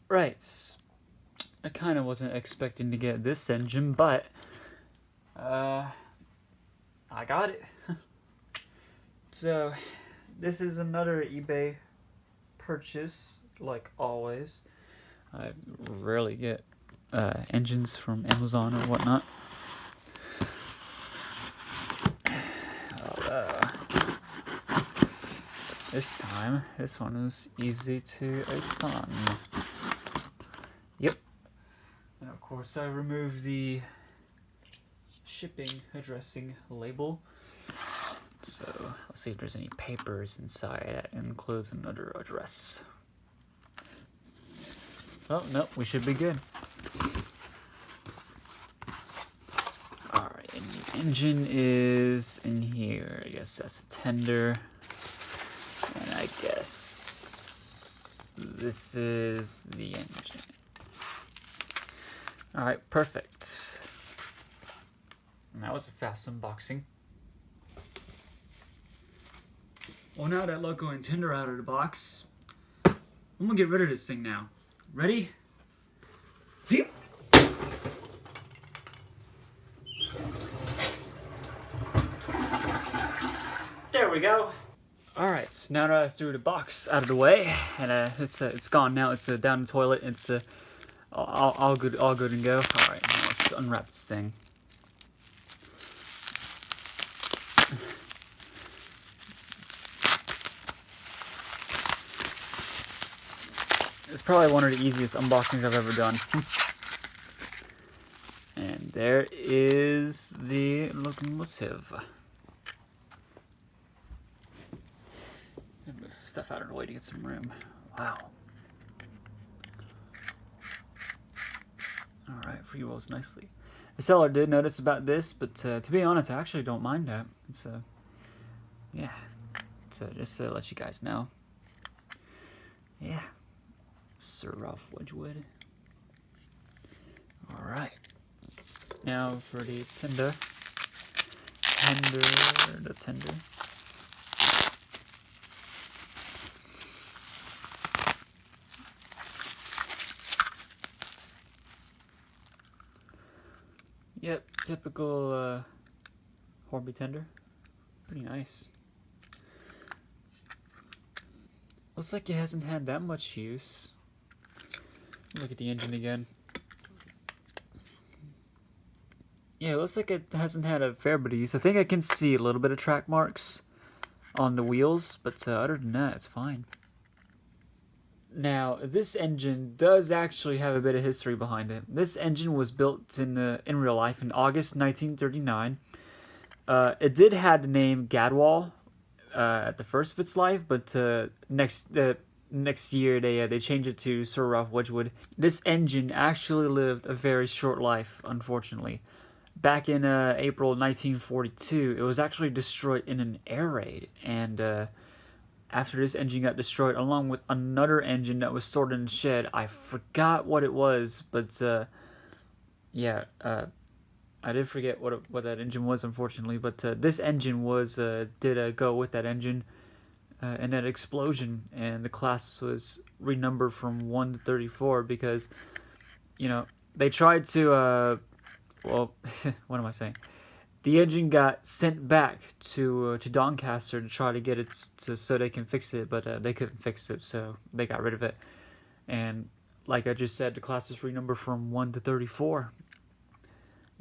Right. I kind of wasn't expecting to get this engine, but I got it. So, this is another eBay purchase, like always. I rarely get engines from Amazon or whatnot. This time, this one was easy to open. Yep. And of course, I removed the shipping addressing label. So, let's see if there's any papers inside that includes another address. Oh, no, we should be good. Alright, and the engine is in here. I guess that's a tender. And I guess this is the engine. Alright, perfect. And that was a fast unboxing. Well, now that logo and tender out of the box, I'm gonna get rid of this thing now. Ready? There we go. All right, so now that I threw the box out of the way, and it's gone now. It's down the toilet. It's all good and go. All right, now let's unwrap this thing. It's probably one of the easiest unboxings I've ever done. And there is the locomotive. Move stuff out of the way to get some room. Wow. Alright, free rolls nicely. The seller did notice about this, but to be honest, I actually don't mind that. It's yeah. So just to let you guys know. Yeah. Sir Ralph Wedgewood. Alright. Now for the tender. The tender. Yep, typical Hornby tender. Pretty nice. Looks like it hasn't had that much use. Look at the engine again. Yeah, it looks like it hasn't had a fair bit of use. I think I can see a little bit of track marks on the wheels, but other than that, it's fine. Now, this engine does actually have a bit of history behind it. This engine was built in real life in August 1939. It did have the name Gadwall at the first of its life, but next year they changed it to Sir Ralph Wedgwood. This engine actually lived a very short life, unfortunately. Back in April 1942, it was actually destroyed in an air raid, and after this engine got destroyed, along with another engine that was stored in a shed. I forgot what it was, but yeah, I did forget what that engine was, unfortunately. But this engine was did go with that engine in that explosion, and the class was renumbered from 1 to 34 because, you know, they tried to well, what am I saying? The engine got sent back to Doncaster to try to get it so they can fix it, but they couldn't fix it, so they got rid of it. And like I just said, the class is renumbered from 1 to 34.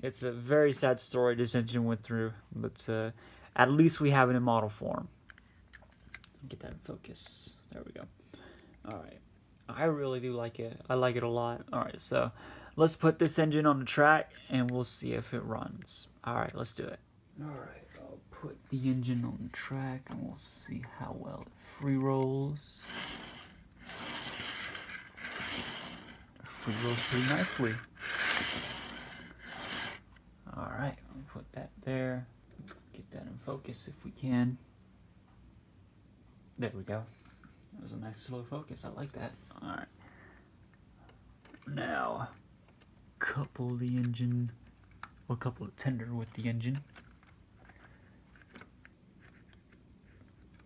It's a very sad story this engine went through, but at least we have it in model form. Get that in focus. There we go. All right. I really do like it. I like it a lot. All right, so let's put this engine on the track and we'll see if it runs. All right, let's do it. All right, I'll put the engine on the track and we'll see how well it free rolls. It free rolls pretty nicely. All right, I'll put that there. Get that in focus if we can. There we go. That was a nice slow focus. I like that. All right. Now, couple the engine, or couple the tender with the engine.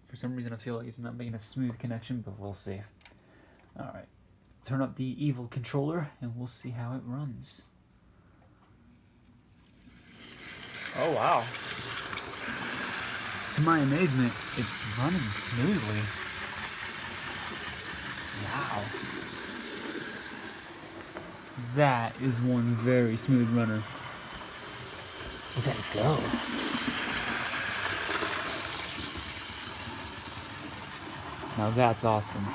For some reason, I feel like it's not making a smooth connection, but we'll see. All right. turn up the evil controller and we'll see how it runs. Oh wow. To my amazement, it's running smoothly. Wow. That is one very smooth runner. Look at it go. Now that's awesome.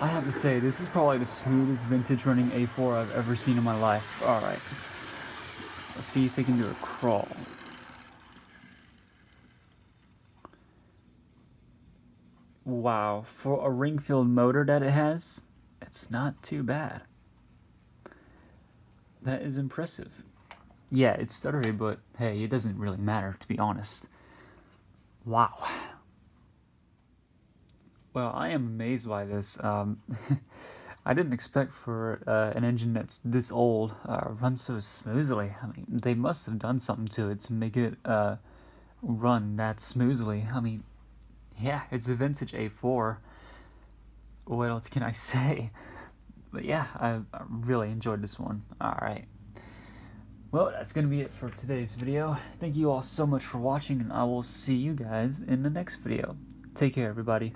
I have to say, this is probably the smoothest vintage running A4 I've ever seen in my life. Alright. Let's see if they can do a crawl. Wow, for a ring-filled motor that it has, it's not too bad. That is impressive. Yeah, it's stuttery, but hey, it doesn't really matter, to be honest. Wow. Well, I am amazed by this. I didn't expect for an engine that's this old run so smoothly. I mean, they must have done something to it to make it run that smoothly. I mean, yeah, it's a vintage A4. What else can I say? But yeah, I really enjoyed this one. Alright. Well, that's going to be it for today's video. Thank you all so much for watching, and I will see you guys in the next video. Take care, everybody.